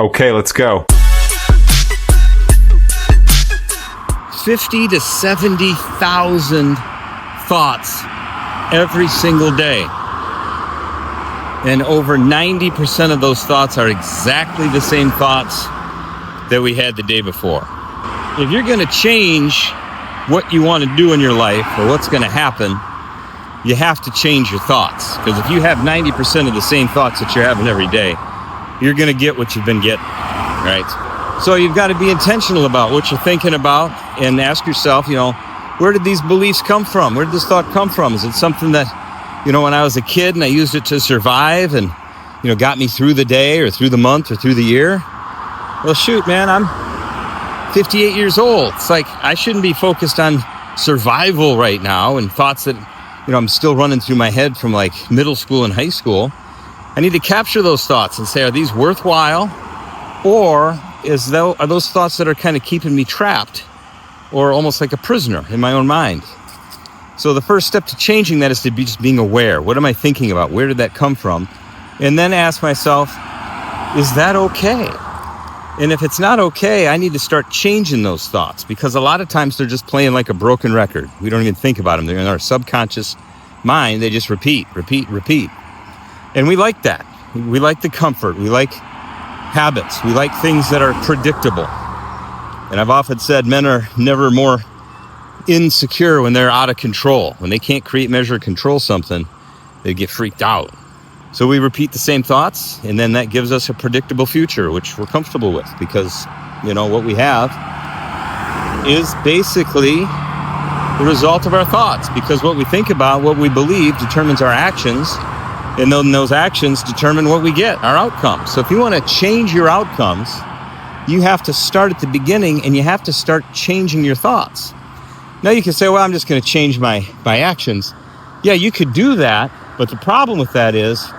Okay, let's go. 50 to 70,000 thoughts every single day. And over 90% of those thoughts are exactly the same thoughts that we had the day before. If you're going to change what you want to do in your life or what's going to happen, you have to change your thoughts. Because if you have 90% of the same thoughts that you're having every day, you're going to get what you've been getting, right? So you've got to be intentional about what you're thinking about and ask yourself, where did these beliefs come from? Where did this thought come from? Is it something that, when I was a kid and I used it to survive and, got me through the day or through the month or through the year? Well, shoot, man, I'm 58 years old. It's like I shouldn't be focused on survival right now and thoughts that, I'm still running through my head from like middle school and high school. I need to capture those thoughts and say, are these worthwhile? Or are those thoughts that are kind of keeping me trapped or almost like a prisoner in my own mind? So the first step to changing that is to be just being aware. What am I thinking about? Where did that come from? And then ask myself, is that okay? And if it's not okay, I need to start changing those thoughts, because a lot of times they're just playing like a broken record. We don't even think about them. They're in our subconscious mind. They just repeat. And we like that. We like the comfort. We like habits. We like things that are predictable. And I've often said men are never more insecure when they're out of control. When they can't create, measure, control something, they get freaked out. So we repeat the same thoughts, and then that gives us a predictable future, which we're comfortable with, because, what we have is basically the result of our thoughts, because what we think about, what we believe, determines our actions. And then those actions determine what we get, our outcomes. So if you want to change your outcomes, you have to start at the beginning and you have to start changing your thoughts. Now you can say, well, I'm just going to change my actions. Yeah, you could do that. But the problem with that is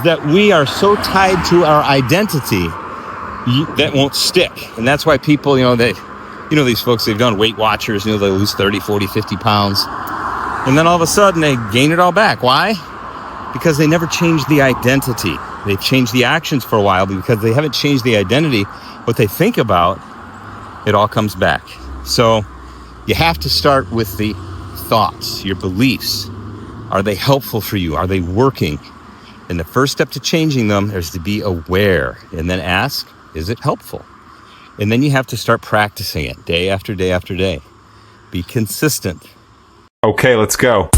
that we are so tied to our identity that won't stick. And that's why people, these folks, they've done Weight Watchers, they lose 30, 40, 50 pounds. And then all of a sudden they gain it all back. Why? Because they never changed the identity. They've changed the actions for a while, but because they haven't changed the identity, what they think about, it all comes back. So you have to start with the thoughts, your beliefs. Are they helpful for you? Are they working? And the first step to changing them is to be aware and then ask, is it helpful? And then you have to start practicing it day after day after day. Be consistent. Okay, let's go.